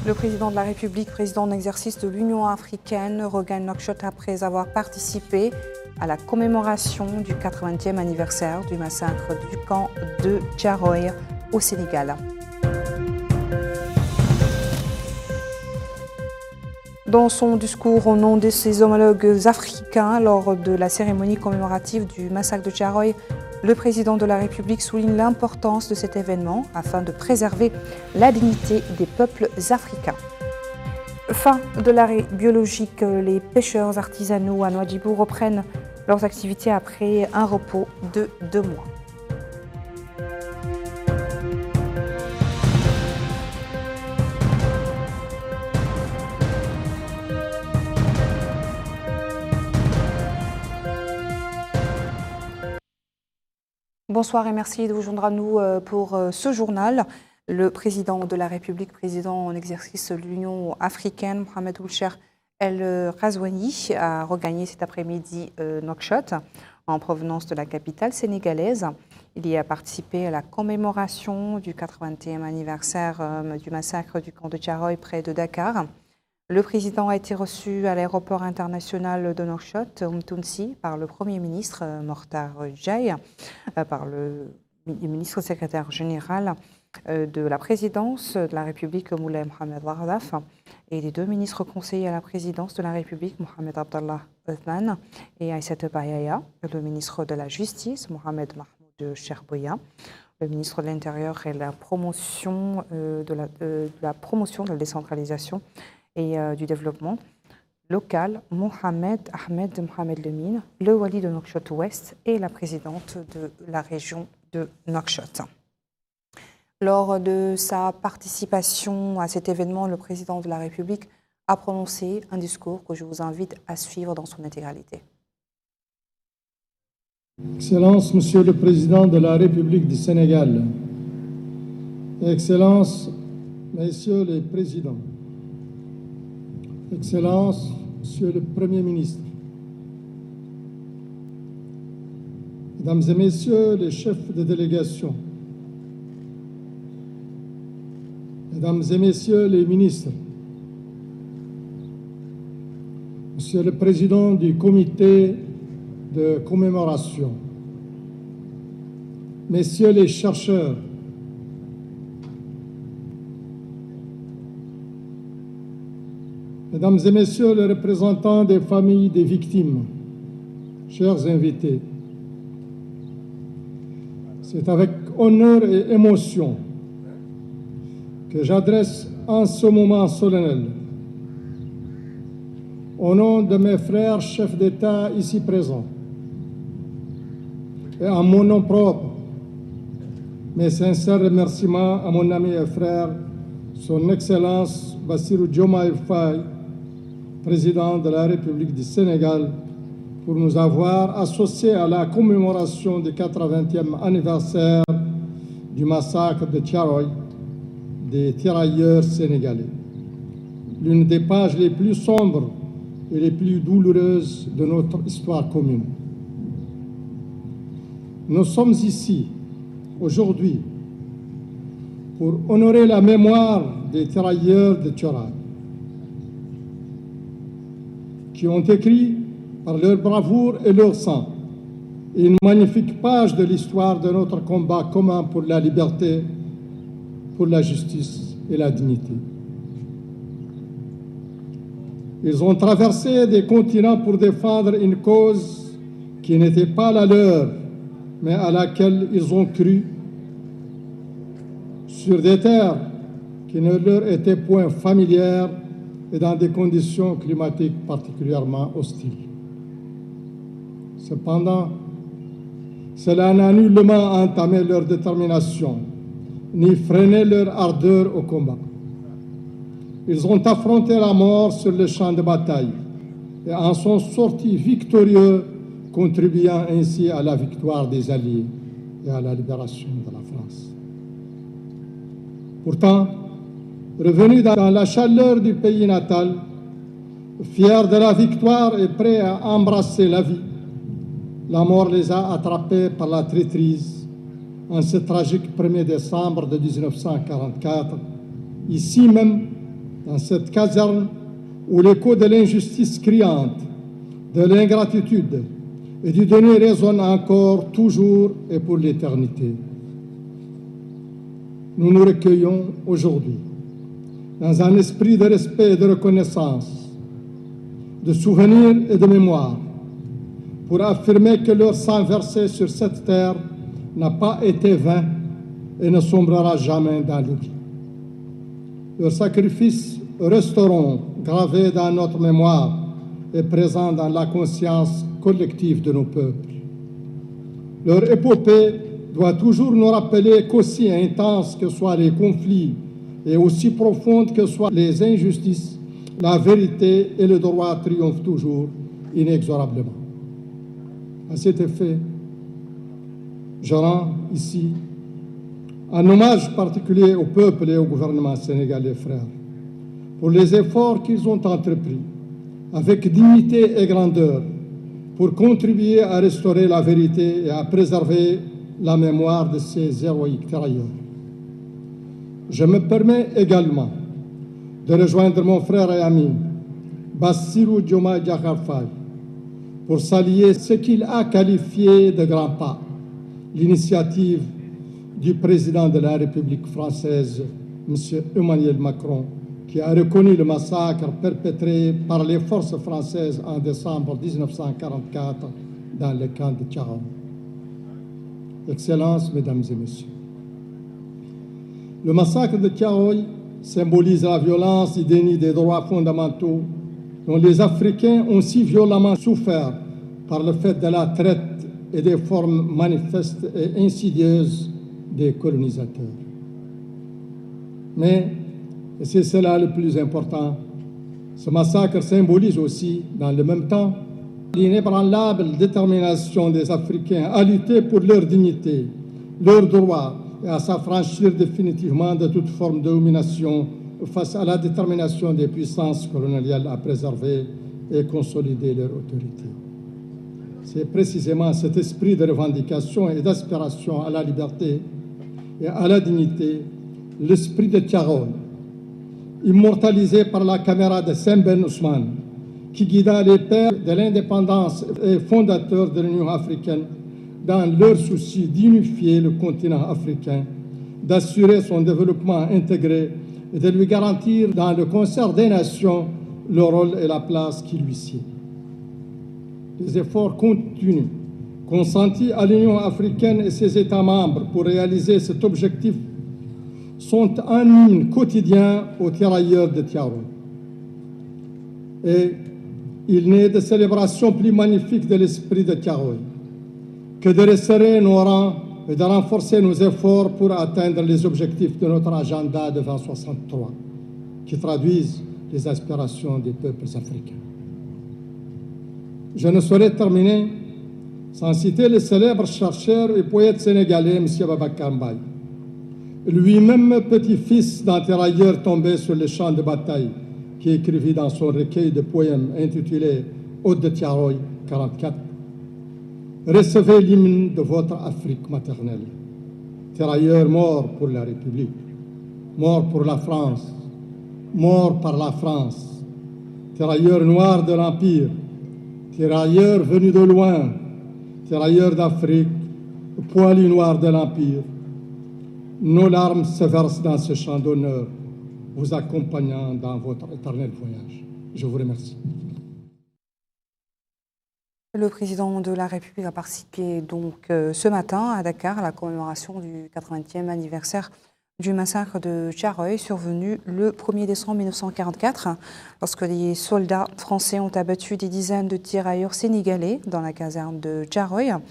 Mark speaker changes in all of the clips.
Speaker 1: Le président de la République, président en exercice de l'Union africaine, regagne Nouakchott après avoir participé à la commémoration du 80e anniversaire du massacre du camp de Thiaroye au Sénégal. Dans son discours au nom de ses homologues africains lors de la cérémonie commémorative du massacre de Thiaroye, le président de la République souligne l'importance de cet événement afin de préserver la dignité des peuples africains. Fin de l'arrêt biologique, les pêcheurs artisanaux à Nouadhibou reprennent leurs activités après un repos de 2 mois. Bonsoir et merci de vous joindre à nous pour ce journal. Le président de la République, président en exercice de l'Union africaine, Mohamed Ould-Cheikh El Ghazouani, a regagné cet après-midi Nouakchott en provenance de la capitale sénégalaise. Il y a participé à la commémoration du 80e anniversaire du massacre du camp de Thiaroye près de Dakar. Le président a été reçu à l'aéroport international de Nouakchott, Tounsi, par le Premier ministre Mortar Djaye, par le ministre secrétaire général de la présidence de la République, Moulay Mohamed Wardaf, et les 2 ministres conseillers à la présidence de la République, Mohamed Abdallah Othman et Aïssata Bayaya, le ministre de la Justice, Mohamed Mahmoud Cherbouya, le ministre de l'Intérieur et la promotion de la décentralisation et du développement local, Mohamed Ahmed Mohamed Lemine, le wali de Nouakchott-Ouest et la présidente de la région de Nouakchott. Lors de sa participation à cet événement, le président de la République a prononcé un discours que je vous invite à suivre dans son intégralité.
Speaker 2: Excellence, Monsieur le Président de la République du Sénégal, Excellences, Messieurs les Présidents, Excellences, Monsieur le Premier ministre, Mesdames et Messieurs les chefs de délégation, Mesdames et Messieurs les ministres, Monsieur le Président du comité de commémoration, Messieurs les chercheurs, Mesdames et Messieurs les représentants des familles des victimes, chers invités, c'est avec honneur et émotion que j'adresse en ce moment solennel, au nom de mes frères chefs d'État ici présents, et en mon nom propre, mes sincères remerciements à mon ami et frère, Son Excellence Bassirou Diomaye Faye, président de la République du Sénégal, pour nous avoir associés à la commémoration du 80e anniversaire du massacre de Thiaroye, des tirailleurs sénégalais. L'une des pages les plus sombres et les plus douloureuses de notre histoire commune. Nous sommes ici, aujourd'hui, pour honorer la mémoire des tirailleurs de Thiaroye, qui ont écrit par leur bravoure et leur sang une magnifique page de l'histoire de notre combat commun pour la liberté, pour la justice et la dignité. Ils ont traversé des continents pour défendre une cause qui n'était pas la leur, mais à laquelle ils ont cru, sur des terres qui ne leur étaient point familières et dans des conditions climatiques particulièrement hostiles. Cependant, cela n'a nullement entamé leur détermination, ni freiné leur ardeur au combat. Ils ont affronté la mort sur le champ de bataille et en sont sortis victorieux, contribuant ainsi à la victoire des Alliés et à la libération de la France. Pourtant, revenus dans la chaleur du pays natal, fiers de la victoire et prêts à embrasser la vie, la mort les a attrapés par la traîtrise en ce tragique 1er décembre de 1944, ici même dans cette caserne où l'écho de l'injustice criante, de l'ingratitude et du déni résonne encore, toujours et pour l'éternité. Nous nous recueillons aujourd'hui dans un esprit de respect et de reconnaissance, de souvenir et de mémoire, pour affirmer que leur sang versé sur cette terre n'a pas été vain et ne sombrera jamais dans l'oubli. Leurs sacrifices resteront gravés dans notre mémoire et présents dans la conscience collective de nos peuples. Leur épopée doit toujours nous rappeler qu'aussi intenses que soient les conflits et aussi profondes que soient les injustices, la vérité et le droit triomphent toujours inexorablement. À cet effet, je rends ici un hommage particulier au peuple et au gouvernement sénégalais, frères, pour les efforts qu'ils ont entrepris avec dignité et grandeur pour contribuer à restaurer la vérité et à préserver la mémoire de ces héroïques tirailleurs. Je me permets également de rejoindre mon frère et ami Bassirou Diomaye Diakhar Faye pour saluer ce qu'il a qualifié de grand pas, l'initiative du président de la République française, M. Emmanuel Macron, qui a reconnu le massacre perpétré par les forces françaises en décembre 1944 dans le camp de Thiaroye. Excellences, Mesdames et Messieurs, le massacre de Thiaroye symbolise la violence et le déni des droits fondamentaux dont les Africains ont si violemment souffert par le fait de la traite et des formes manifestes et insidieuses des colonisateurs. Mais, et c'est cela le plus important, ce massacre symbolise aussi, dans le même temps, l'inébranlable détermination des Africains à lutter pour leur dignité, leurs droits et à s'affranchir définitivement de toute forme de domination face à la détermination des puissances coloniales à préserver et consolider leur autorité. C'est précisément cet esprit de revendication et d'aspiration à la liberté et à la dignité, l'esprit de Thiaroye, immortalisé par la caméra de Sembène Ousmane, qui guida les pères de l'indépendance et fondateurs de l'Union africaine dans leur souci d'unifier le continent africain, d'assurer son développement intégré et de lui garantir dans le concert des nations le rôle et la place qui lui sied. Les efforts continus consentis à l'Union africaine et ses États membres pour réaliser cet objectif sont un hymne quotidien aux tirailleurs de Thiaroye. Et il n'est de célébration plus magnifique de l'esprit de Thiaroye que de resserrer nos rangs et de renforcer nos efforts pour atteindre les objectifs de notre agenda de 2063, qui traduisent les aspirations des peuples africains. Je ne saurais terminer sans citer le célèbre chercheur et poète sénégalais M. Babacar Mbaye, lui-même petit-fils d'un tirailleur tombé sur les champs de bataille, qui écrivit dans son recueil de poèmes intitulé Ode de Thiaroye 44 : recevez l'hymne de votre Afrique maternelle. Tirailleurs morts pour la République, morts pour la France, morts par la France, tirailleurs noirs de l'Empire, tirailleurs venus de loin, tirailleurs d'Afrique, poilus noirs de l'Empire. Nos larmes se versent dans ce chant d'honneur, vous accompagnant dans votre éternel voyage. Je vous remercie.
Speaker 1: Le président de la République a participé donc ce matin à Dakar à la commémoration du 80e anniversaire du massacre de Thiaroye survenu le 1er décembre 1944, lorsque les soldats français ont abattu des dizaines de tirailleurs sénégalais dans la caserne de Thiaroye,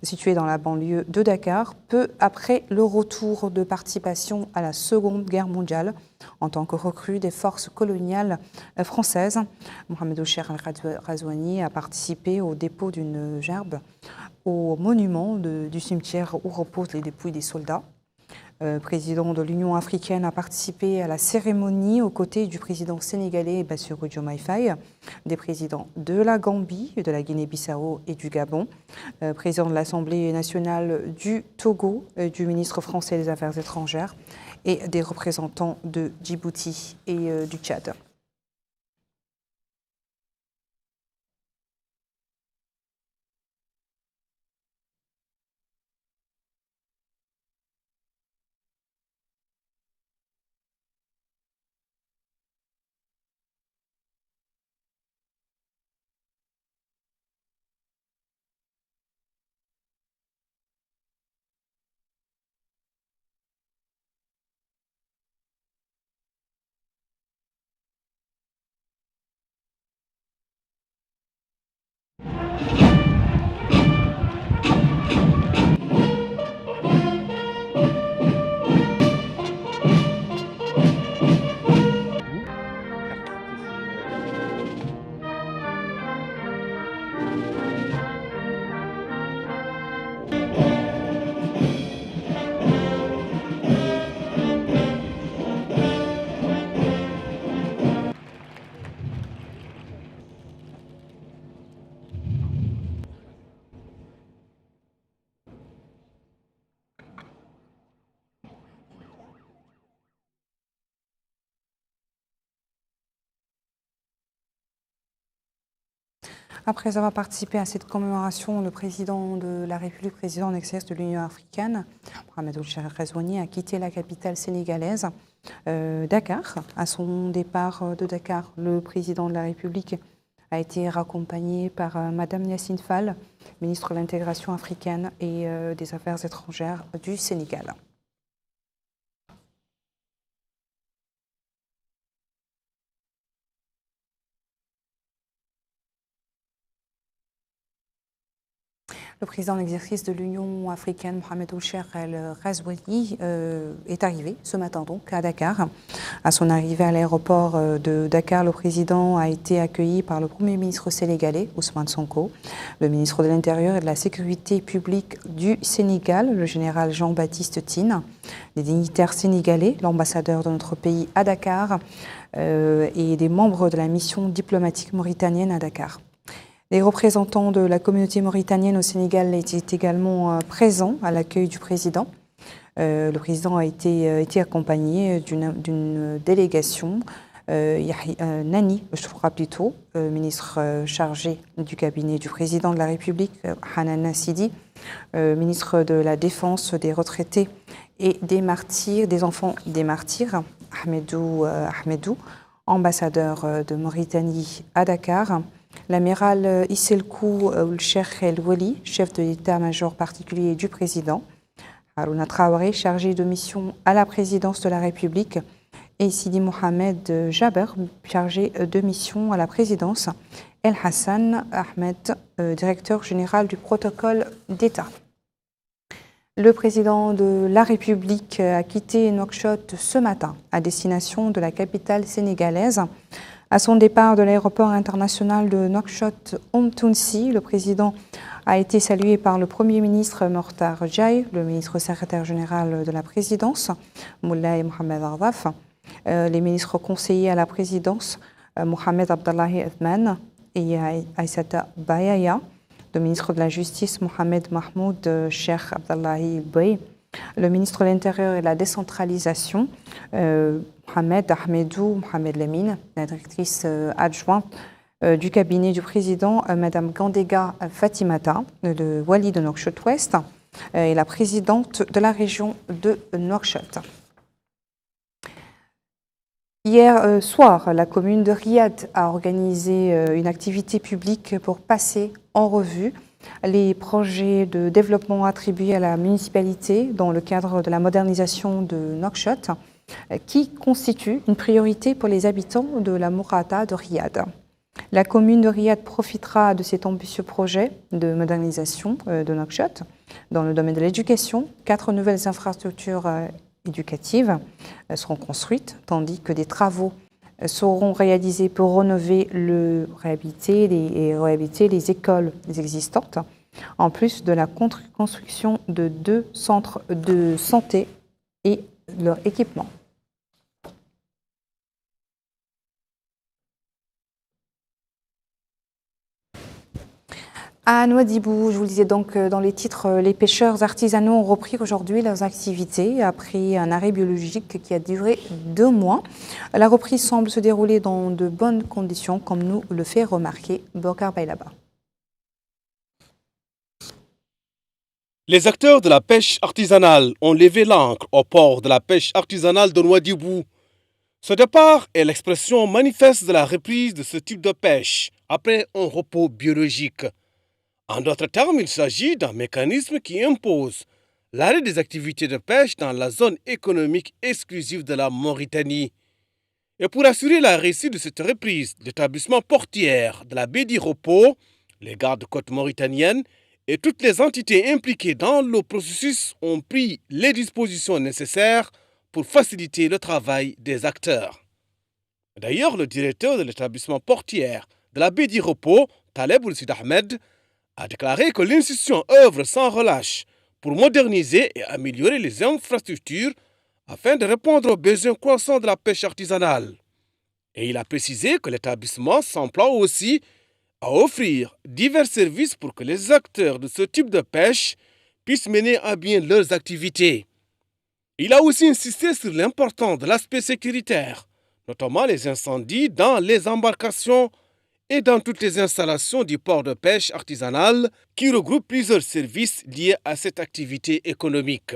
Speaker 1: située dans la banlieue de Dakar, peu après le retour de participation à la Seconde Guerre mondiale en tant que recrue des forces coloniales françaises. Mohamed Ould-Cheikh Al-Ghazouani a participé au dépôt d'une gerbe au monument du cimetière où reposent les dépouilles des soldats. Président de l'Union africaine, a participé à la cérémonie aux côtés du président sénégalais Bassirou Diomaye Faye, des présidents de la Gambie, de la Guinée-Bissau et du Gabon, président de l'Assemblée nationale du Togo, du ministre français des Affaires étrangères et des représentants de Djibouti et du Tchad. Après avoir participé à cette commémoration, le président de la République, président en exercice de l'Union africaine, Mohamed Ould Ghazouani, a quitté la capitale sénégalaise, Dakar. À son départ de Dakar, le président de la République a été raccompagné par Madame Yacine Fall, ministre de l'Intégration africaine et des Affaires étrangères du Sénégal. Le président en exercice de l'Union africaine, Mohamed Ould Ghazouani, est arrivé ce matin donc à Dakar. À son arrivée à l'aéroport de Dakar, le président a été accueilli par le Premier ministre sénégalais, Ousmane Sonko, le ministre de l'Intérieur et de la Sécurité publique du Sénégal, le général Jean-Baptiste Tine, les dignitaires sénégalais, l'ambassadeur de notre pays à Dakar et des membres de la mission diplomatique mauritanienne à Dakar. Les représentants de la communauté mauritanienne au Sénégal étaient également présents à l'accueil du président. Le président a été accompagné d'une délégation, Nani Choura plutôt, ministre chargé du cabinet du président de la République, Hanana Sidi, ministre de la Défense, des retraités et des martyrs, des enfants des martyrs, Ahmedou, ambassadeur de Mauritanie à Dakar, l'amiral Isselkou Ould El Wali, chef de l'état-major particulier du président, Harouna Traoré, chargé de mission à la présidence de la République, et Sidi Mohamed Jaber, chargé de mission à la présidence, El Hassan Ahmed, directeur général du protocole d'État. Le président de la République a quitté Nouakchott ce matin à destination de la capitale sénégalaise. À son départ de l'aéroport international de Nouakchott Tounsi, le président a été salué par le Premier ministre Mortar Djaï, le ministre secrétaire général de la présidence, Moulay Mohamed Ardaf, les ministres conseillers à la présidence, Mohamed Abdallahi Othman et Aïssata Bayaya, le ministre de la Justice, Mohamed Mahmoud Cheikh Abdallahi Bey, le ministre de l'Intérieur et de la décentralisation, Mohamed Ahmedou Mohamed Lamine, la directrice adjointe du cabinet du président, Madame Gandega Fatimata, le Wali de Nouakchott-Ouest, et la présidente de la région de Nouakchott. Hier soir, la commune de Riyad a organisé une activité publique pour passer en revue les projets de développement attribués à la municipalité dans le cadre de la modernisation de Nouakchott, qui constitue une priorité pour les habitants de la Mourata de Riyad. La commune de Riyad profitera de cet ambitieux projet de modernisation de Nouakchott dans le domaine de l'éducation. 4 nouvelles infrastructures éducatives seront construites, tandis que des travaux seront réalisés pour rénover et réhabiliter les écoles existantes, en plus de la construction de 2 centres de santé et leur équipement. À Nouadhibou, je vous le disais donc dans les titres, les pêcheurs artisanaux ont repris aujourd'hui leurs activités après un arrêt biologique qui a duré 2 mois. La reprise semble se dérouler dans de bonnes conditions, comme nous le fait remarquer Bokar Bailaba.
Speaker 3: Les acteurs de la pêche artisanale ont levé l'ancre au port de la pêche artisanale de Nouadhibou. Ce départ est l'expression manifeste de la reprise de ce type de pêche après un repos biologique. En d'autres termes, il s'agit d'un mécanisme qui impose l'arrêt des activités de pêche dans la zone économique exclusive de la Mauritanie. Et pour assurer la réussite de cette reprise, l'établissement portuaire de la baie d'Iropo, les gardes-côtes mauritaniennes et toutes les entités impliquées dans le processus ont pris les dispositions nécessaires pour faciliter le travail des acteurs. D'ailleurs, le directeur de l'établissement portuaire de la baie d'Iropo, Taleb Oulsid Ahmed, a déclaré que l'institution œuvre sans relâche pour moderniser et améliorer les infrastructures afin de répondre aux besoins croissants de la pêche artisanale. Et il a précisé que l'établissement s'emploie aussi à offrir divers services pour que les acteurs de ce type de pêche puissent mener à bien leurs activités. Il a aussi insisté sur l'importance de l'aspect sécuritaire, notamment les incendies dans les embarcations et dans toutes les installations du port de pêche artisanal qui regroupe plusieurs services liés à cette activité économique.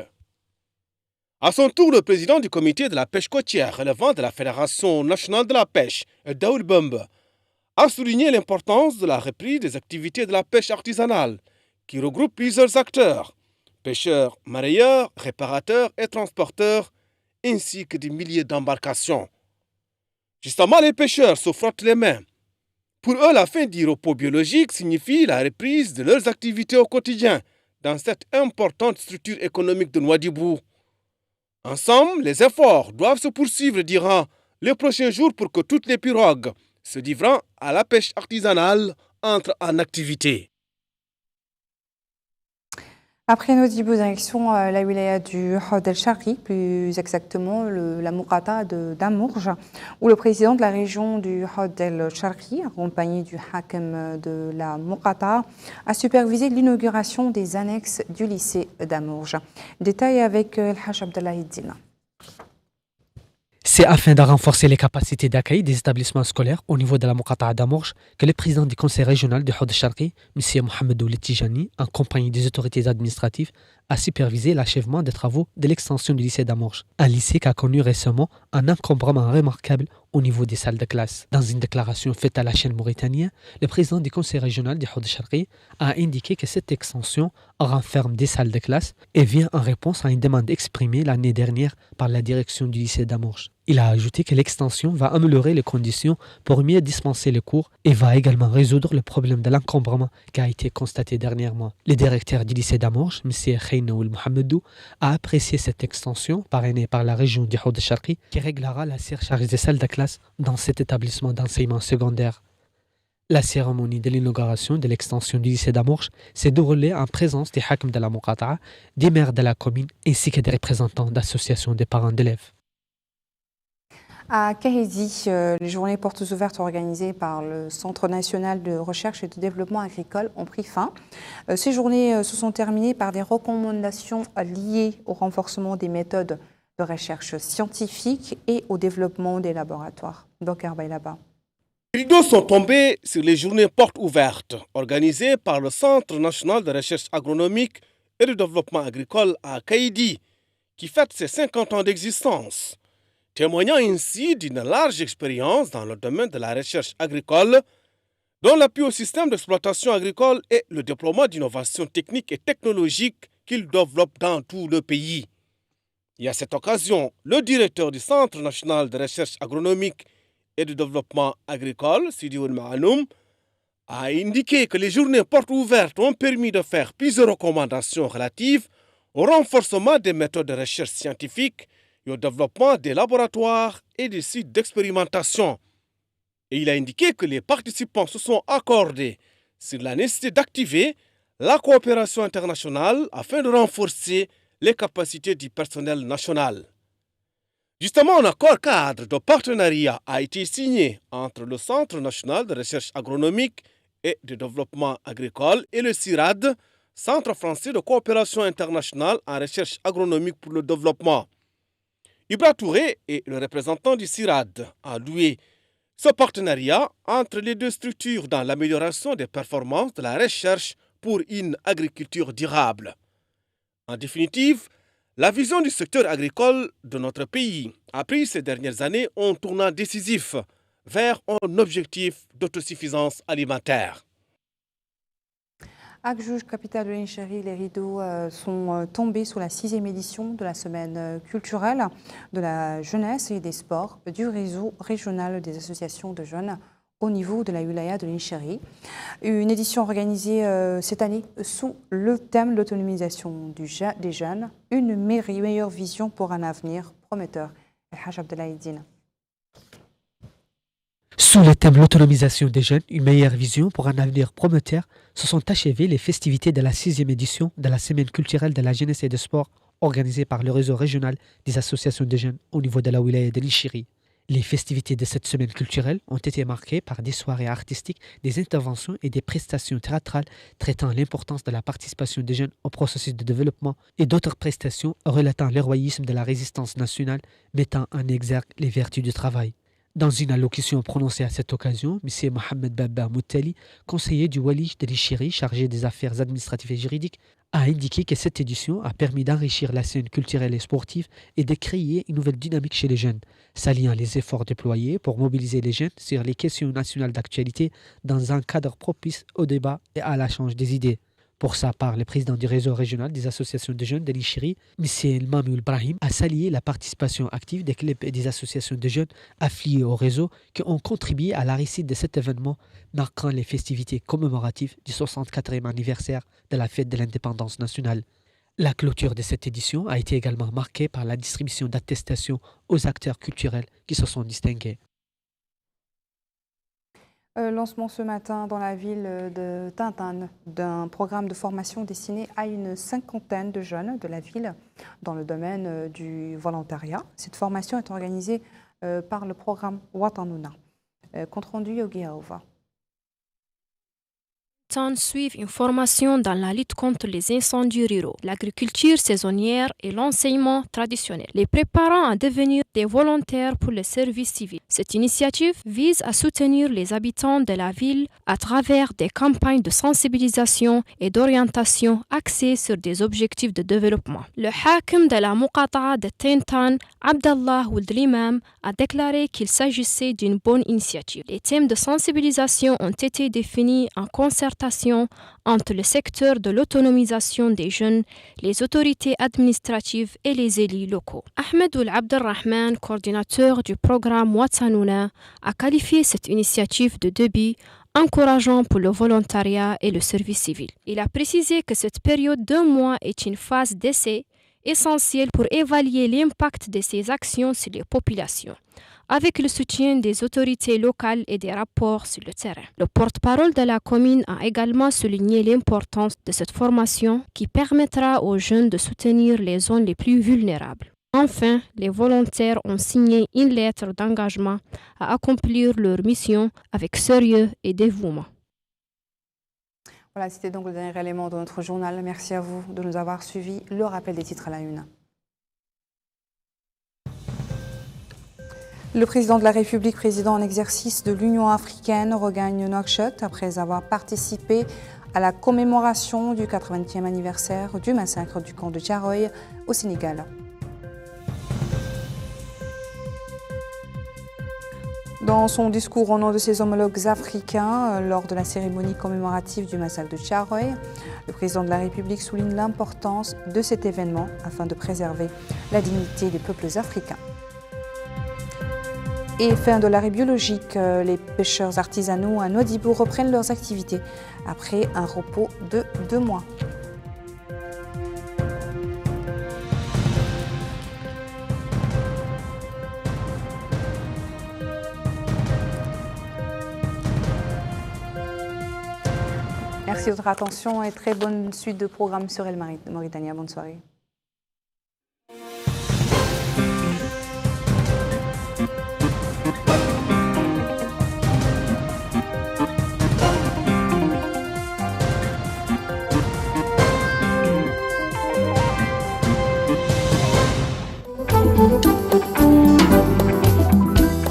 Speaker 3: À son tour, le président du comité de la pêche côtière relevant de la Fédération nationale de la pêche, Daoud Bamba, a souligné l'importance de la reprise des activités de la pêche artisanale, qui regroupe plusieurs acteurs, pêcheurs, mareyeurs, réparateurs et transporteurs, ainsi que des milliers d'embarcations. Justement, les pêcheurs se frottent les mains. Pour eux, la fin du repos biologique signifie la reprise de leurs activités au quotidien dans cette importante structure économique de Nouadhibou. Ensemble, les efforts doivent se poursuivre durant les prochains jours pour que toutes les pirogues se livrant à la pêche artisanale entrent en activité.
Speaker 1: Après Nouadhibou, direction la wilaya du Hod el-Sharqi, plus exactement la Moukata de Damourj, où le président de la région du Hod el-Sharqi, accompagné du Hakem de la Moukata, a supervisé l'inauguration des annexes du lycée Damourj. Détail avec El Haj Abdallah Hiddina.
Speaker 4: C'est afin de renforcer les capacités d'accueil des établissements scolaires au niveau de la Moukata d'Amourj que le président du conseil régional du Hod el-Sharqi, M. Mohamed Ould Tijani, en compagnie des autorités administratives, a supervisé l'achèvement des travaux de l'extension du lycée d'Amourj. Un lycée qui a connu récemment un encombrement remarquable au niveau des salles de classe. Dans une déclaration faite à la chaîne mauritanienne, le président du conseil régional du Hod el-Sharqi a indiqué que cette extension renferme des salles de classe et vient en réponse à une demande exprimée l'année dernière par la direction du lycée d'Amourj. Il a ajouté que l'extension va améliorer les conditions pour mieux dispenser les cours et va également résoudre le problème de l'encombrement qui a été constaté dernièrement. Le directeur du lycée d'Amourj, M. Khaynoul Mohamedou, a apprécié cette extension parrainée par la région du Hod el-Sharqi qui réglera la surcharge des salles de classe dans cet établissement d'enseignement secondaire. La cérémonie de l'inauguration de l'extension du lycée d'Amourj s'est déroulée en présence des Hakim de la Moukata, des maires de la commune ainsi que des représentants d'associations des parents d'élèves.
Speaker 1: À Kahedi, les journées portes ouvertes organisées par le Centre national de recherche et de développement agricole ont pris fin. Ces journées se sont terminées par des recommandations liées au renforcement des méthodes de recherche scientifique et au développement des laboratoires. Bokar Bailaba.
Speaker 3: Les rideaux sont tombés sur les journées portes ouvertes organisées par le Centre national de recherche agronomique et de développement agricole à Kahedi, qui fête ses 50 ans d'existence, témoignant ainsi d'une large expérience dans le domaine de la recherche agricole, dont l'appui au système d'exploitation agricole et le déploiement d'innovations techniques et technologiques qu'il développe dans tout le pays. Et à cette occasion, le directeur du Centre national de recherche agronomique et de développement agricole, Sidi Ould Mahanoum, a indiqué que les journées portes ouvertes ont permis de faire plusieurs recommandations relatives au renforcement des méthodes de recherche scientifique et au développement des laboratoires et des sites d'expérimentation. Et il a indiqué que les participants se sont accordés sur la nécessité d'activer la coopération internationale afin de renforcer les capacités du personnel national. Justement, un accord cadre de partenariat a été signé entre le Centre national de recherche agronomique et de développement agricole, et le CIRAD, Centre français de coopération internationale en recherche agronomique pour le développement. Ibra Touré est le représentant du CIRAD, a loué ce partenariat entre les deux structures dans l'amélioration des performances de la recherche pour une agriculture durable. En définitive, la vision du secteur agricole de notre pays a pris ces dernières années un tournant décisif vers un objectif d'autosuffisance alimentaire.
Speaker 1: À Gjuj, capitale de l'Incheri, les rideaux sont tombés sous la 6e édition de la semaine culturelle de la jeunesse et des sports du réseau régional des associations de jeunes au niveau de la wilaya de l'Incheri. Une édition organisée cette année sous le thème de l'autonomisation des jeunes, une meilleure vision pour un avenir prometteur. El-Haj Abdellah Eddine.
Speaker 4: Sous le thème de l'autonomisation des jeunes, une meilleure vision pour un avenir prometteur, se sont achevées les festivités de la 6e édition de la semaine culturelle de la jeunesse et des sports organisée par le réseau régional des associations de jeunes au niveau de la wilaya de l'Incheri. Les festivités de cette semaine culturelle ont été marquées par des soirées artistiques, des interventions et des prestations théâtrales traitant l'importance de la participation des jeunes au processus de développement et d'autres prestations relatant l'héroïsme de la résistance nationale, mettant en exergue les vertus du travail. Dans une allocution prononcée à cette occasion, M. Mohamed Baba Moutali, conseiller du Wali de l'Incheri chargé des affaires administratives et juridiques, a indiqué que cette édition a permis d'enrichir la scène culturelle et sportive et de créer une nouvelle dynamique chez les jeunes, s'alliant les efforts déployés pour mobiliser les jeunes sur les questions nationales d'actualité dans un cadre propice au débat et à l'échange des idées. Pour sa part, le président du réseau régional des associations de jeunes de l'Incheri, M. Elmamou Ibrahim, a salué la participation active des clubs et des associations de jeunes affiliés au réseau qui ont contribué à la réussite de cet événement, marquant les festivités commémoratives du 64e anniversaire de la fête de l'indépendance nationale. La clôture de cette édition a été également marquée par la distribution d'attestations aux acteurs culturels qui se sont distingués.
Speaker 1: Lancement ce matin dans la ville de Tintin d'un programme de formation destiné à une 50aine de jeunes de la ville dans le domaine du volontariat. Cette formation est organisée par le programme Watanouna. Compte rendu Yogi Aova.
Speaker 5: Suivent une formation dans la lutte contre les incendies ruraux, l'agriculture saisonnière et l'enseignement traditionnel, les préparant à devenir des volontaires pour le service civil. Cette initiative vise à soutenir les habitants de la ville à travers des campagnes de sensibilisation et d'orientation axées sur des objectifs de développement. Le hakim de la Muqata'a de Tintan, Abdallah Ould Limam, a déclaré qu'il s'agissait d'une bonne initiative. Les thèmes de sensibilisation ont été définis en concertation entre le secteur de l'autonomisation des jeunes, les autorités administratives et les élus locaux. Ahmed Ould Abdelrahman, coordinateur du programme Watanouna, a qualifié cette initiative de début encourageant pour le volontariat et le service civil. Il a précisé que cette période d'1 mois est une phase d'essai essentielle pour évaluer l'impact de ces actions sur les populations, avec le soutien des autorités locales et des rapports sur le terrain. Le porte-parole de la commune a également souligné l'importance de cette formation qui permettra aux jeunes de soutenir les zones les plus vulnérables. Enfin, les volontaires ont signé une lettre d'engagement à accomplir leur mission avec sérieux et dévouement.
Speaker 1: Voilà, c'était donc le dernier élément de notre journal. Merci à vous de nous avoir suivis. Le rappel des titres à la une. Le président de la République, président en exercice de l'Union africaine, regagne Nouakchott après avoir participé à la commémoration du 80e anniversaire du massacre du camp de Thiaroye au Sénégal. Dans son discours au nom de ses homologues africains lors de la cérémonie commémorative du massacre de Thiaroye, le président de la République souligne l'importance de cet événement afin de préserver la dignité des peuples africains. Et fin de l'arrêt biologique, les pêcheurs artisanaux à Nouadhibou reprennent leurs activités après un repos de 2 mois. Merci de votre attention et très bonne suite de programmes sur El Mauritania. Bonne soirée.